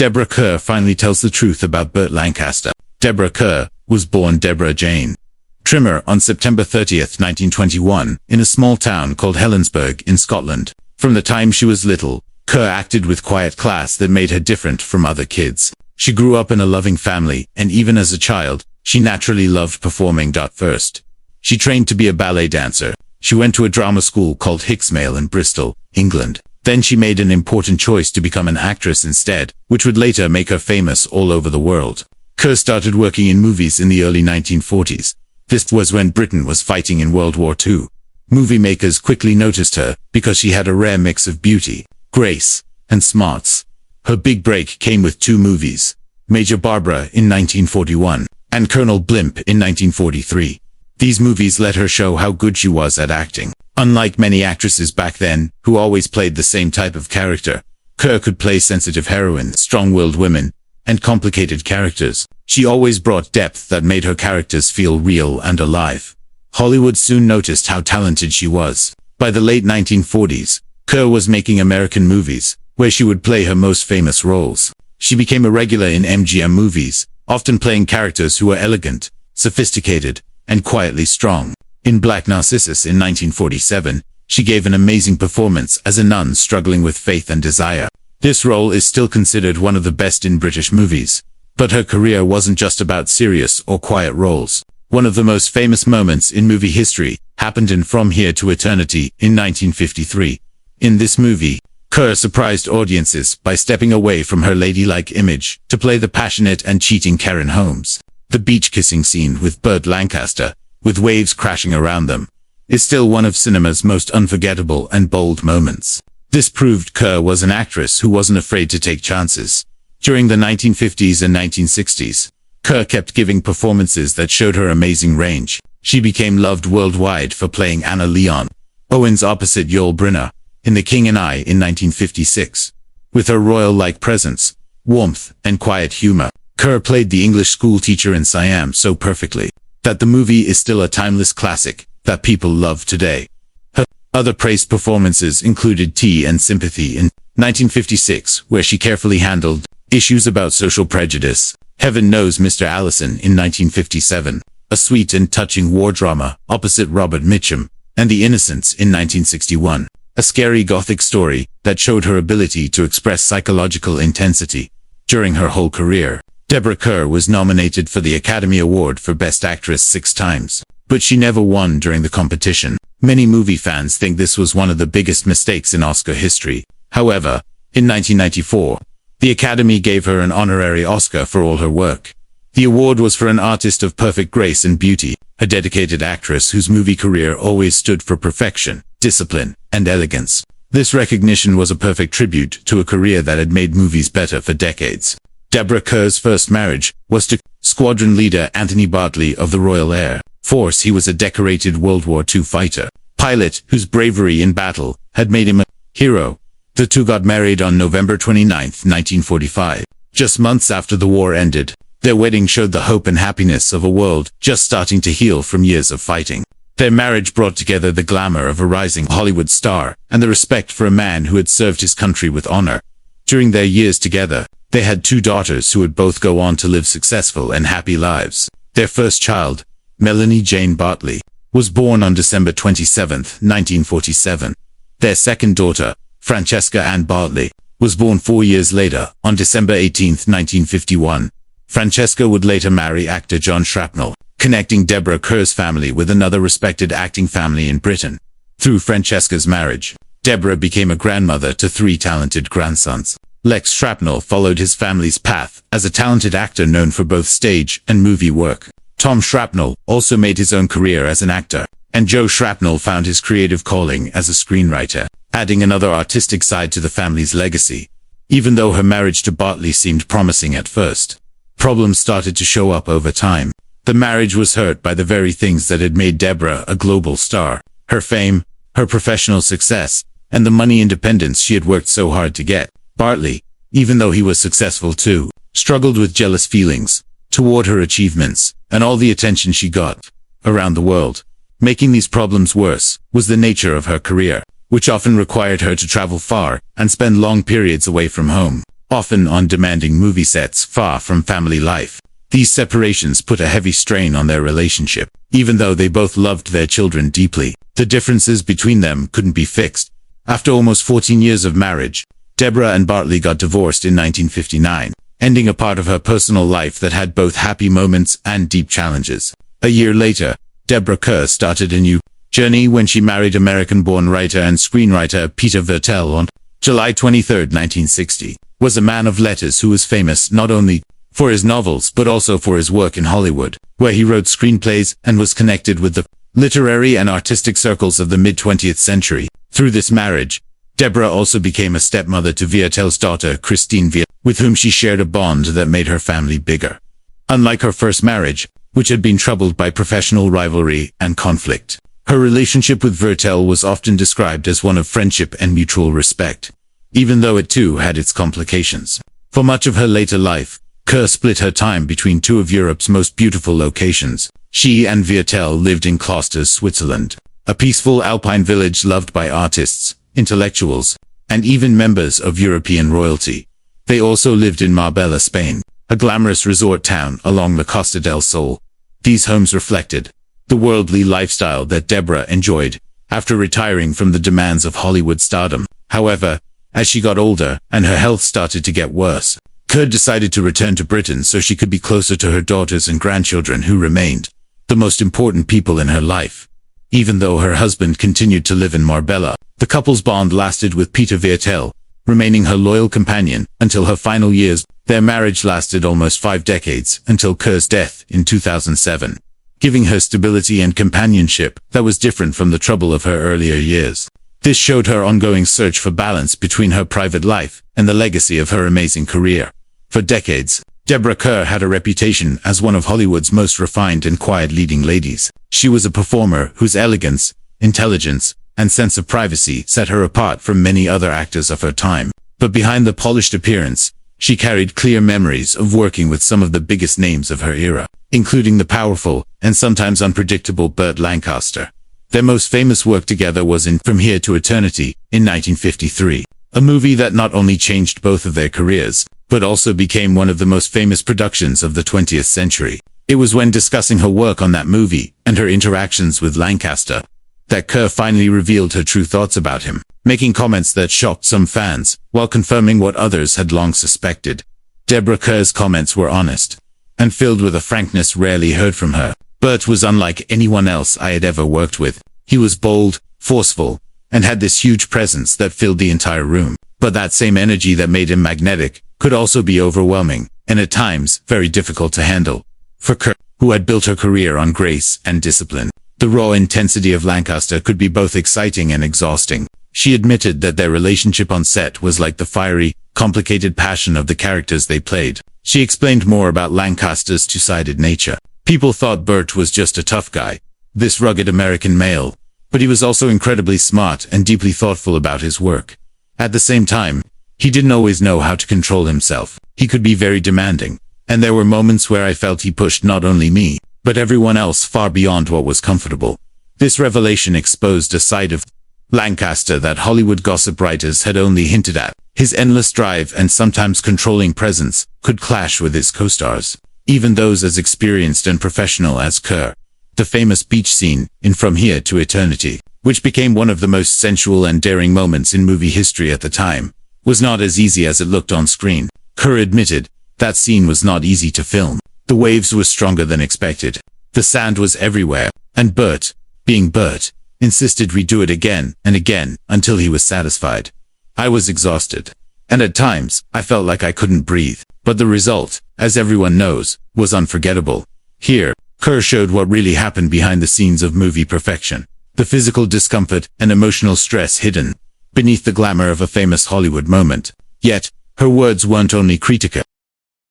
Deborah Kerr finally tells the truth about Burt Lancaster. Deborah Kerr was born Deborah Jane Trimmer on September 30th, 1921, in a small town called Helensburgh in Scotland. From the time she was little, Kerr acted with quiet class that made her different from other kids. She grew up in a loving family, and even as a child, she naturally loved performing. First, she trained to be a ballet dancer. She went to a drama school called Hicksmale in Bristol, England. Then she made an important choice to become an actress instead, which would later make her famous all over the world. Kerr started working in movies in the early 1940s. This was when Britain was fighting in World War II. Movie makers quickly noticed her because she had a rare mix of beauty, grace, and smarts. Her big break came with two movies, Major Barbara in 1941 and Colonel Blimp in 1943. These movies let her show how good she was at acting. Unlike many actresses back then, who always played the same type of character, Kerr could play sensitive heroines, strong-willed women, and complicated characters. She always brought depth that made her characters feel real and alive. Hollywood soon noticed how talented she was. By the late 1940s, Kerr was making American movies, where she would play her most famous roles. She became a regular in MGM movies, often playing characters who were elegant, sophisticated, and quietly strong. In Black Narcissus in 1947, she gave an amazing performance as a nun struggling with faith and desire. This role is still considered one of the best in British movies. But her career wasn't just about serious or quiet roles. One of the most famous moments in movie history happened in From Here to Eternity in 1953. In this movie, Kerr surprised audiences by stepping away from her ladylike image to play the passionate and cheating Karen Holmes. The beach kissing scene with Burt Lancaster, with waves crashing around them, is still one of cinema's most unforgettable and bold moments. This proved Kerr was an actress who wasn't afraid to take chances. During the 1950s and 1960s, Kerr kept giving performances that showed her amazing range. She became loved worldwide for playing Anna Leon Owens opposite Yul Brynner in The King and I in 1956. With her royal-like presence, warmth, and quiet humor, Kerr played the English school teacher in Siam so perfectly that the movie is still a timeless classic that people love today. Her other praised performances included Tea and Sympathy in 1956, where she carefully handled issues about social prejudice, Heaven Knows Mr. Allison in 1957, a sweet and touching war drama opposite Robert Mitchum, and The Innocents in 1961, a scary gothic story that showed her ability to express psychological intensity. During her whole career, Deborah Kerr was nominated for the Academy Award for Best Actress 6 times, but she never won during the competition. Many movie fans think this was one of the biggest mistakes in Oscar history. However, in 1994, the Academy gave her an honorary Oscar for all her work. The award was for an artist of perfect grace and beauty, a dedicated actress whose movie career always stood for perfection, discipline, and elegance. This recognition was a perfect tribute to a career that had made movies better for decades. Deborah Kerr's first marriage was to squadron leader Anthony Bartley of the Royal Air Force. He was a decorated World War II fighter pilot whose bravery in battle had made him a hero. The two got married on November 29, 1945. Just months after the war ended, their wedding showed the hope and happiness of a world just starting to heal from years of fighting. Their marriage brought together the glamour of a rising Hollywood star and the respect for a man who had served his country with honor. During their years together, they had 2 daughters who would both go on to live successful and happy lives. Their first child, Melanie Jane Bartley, was born on December 27, 1947. Their second daughter, Francesca Ann Bartley, was born 4 years later, on December 18, 1951. Francesca would later marry actor John Shrapnel, connecting Deborah Kerr's family with another respected acting family in Britain. Through Francesca's marriage, Deborah became a grandmother to 3 talented grandsons. Lex Shrapnel followed his family's path as a talented actor known for both stage and movie work. Tom Shrapnel also made his own career as an actor, and Joe Shrapnel found his creative calling as a screenwriter, adding another artistic side to the family's legacy. Even though her marriage to Bartley seemed promising at first, problems started to show up over time. The marriage was hurt by the very things that had made Deborah a global star: her fame, her professional success, and the money independence she had worked so hard to get. Bartley, even though he was successful too, struggled with jealous feelings toward her achievements and all the attention she got around the world. Making these problems worse was the nature of her career, which often required her to travel far and spend long periods away from home. often on demanding movie sets far from family life. These separations put a heavy strain on their relationship. Even though they both loved their children deeply, the differences between them couldn't be fixed. After almost 14 years of marriage, Deborah and Bartley got divorced in 1959, ending a part of her personal life that had both happy moments and deep challenges. A year later, Deborah Kerr started a new journey when she married American-born writer and screenwriter Peter Viertel on July 23, 1960. Was a man of letters who was famous not only for his novels but also for his work in Hollywood, where he wrote screenplays and was connected with the literary and artistic circles of the mid-20th century. Through this marriage, Deborah also became a stepmother to Viertel's daughter, Christine Viertel, with whom she shared a bond that made her family bigger. Unlike her first marriage, which had been troubled by professional rivalry and conflict, her relationship with Viertel was often described as one of friendship and mutual respect, even though it too had its complications. For much of her later life, Kerr split her time between two of Europe's most beautiful locations. She and Viertel lived in Klosters, Switzerland, a peaceful alpine village loved by artists, intellectuals, and even members of European royalty. They also lived in Marbella, Spain, a glamorous resort town along the Costa del Sol. These homes reflected the worldly lifestyle that Deborah enjoyed after retiring from the demands of Hollywood stardom. However, as she got older and her health started to get worse, Kerr decided to return to Britain so she could be closer to her daughters and grandchildren, who remained the most important people in her life. Even though her husband continued to live in Marbella, the couple's bond lasted, with Peter Viertel remaining her loyal companion until her final years. Their marriage lasted almost 5 decades until Kerr's death in 2007, giving her stability and companionship that was different from the trouble of her earlier years. This showed her ongoing search for balance between her private life and the legacy of her amazing career. For decades, Deborah Kerr had a reputation as one of Hollywood's most refined and quiet leading ladies. She was a performer whose elegance, intelligence, and sense of privacy set her apart from many other actors of her time. But behind the polished appearance, she carried clear memories of working with some of the biggest names of her era, including the powerful and sometimes unpredictable Burt Lancaster. Their most famous work together was in From Here to Eternity in 1953, a movie that not only changed both of their careers, but also became one of the most famous productions of the 20th century. It was when discussing her work on that movie and her interactions with Lancaster that Kerr finally revealed her true thoughts about him, making comments that shocked some fans while confirming what others had long suspected. Deborah Kerr's comments were honest and filled with a frankness rarely heard from her. Burt was unlike anyone else I had ever worked with. He was bold, forceful, and had this huge presence that filled the entire room. But that same energy that made him magnetic could also be overwhelming, and at times very difficult to handle. For Kerr, who had built her career on grace and discipline, the raw intensity of Lancaster could be both exciting and exhausting. She admitted that their relationship on set was like the fiery, complicated passion of the characters they played. She explained more about Lancaster's two-sided nature. People thought Burt was just a tough guy, this rugged American male, but he was also incredibly smart and deeply thoughtful about his work. At the same time, he didn't always know how to control himself. He could be very demanding, and there were moments where I felt he pushed not only me, but everyone else far beyond what was comfortable. This revelation exposed a side of Lancaster that Hollywood gossip writers had only hinted at. His endless drive and sometimes controlling presence could clash with his co-stars, even those as experienced and professional as Kerr. The famous beach scene in From Here to Eternity, which became one of the most sensual and daring moments in movie history at the time, was not as easy as it looked on screen. Kerr admitted that scene was not easy to film. The waves were stronger than expected. The sand was everywhere, and Burt, being Burt, insisted we do it again and again until he was satisfied. I was exhausted, and at times I felt like I couldn't breathe, but the result, as everyone knows, was unforgettable. Here, Kerr showed what really happened behind the scenes of movie perfection, the physical discomfort and emotional stress hidden beneath the glamour of a famous Hollywood moment. Yet, her words weren't only critical.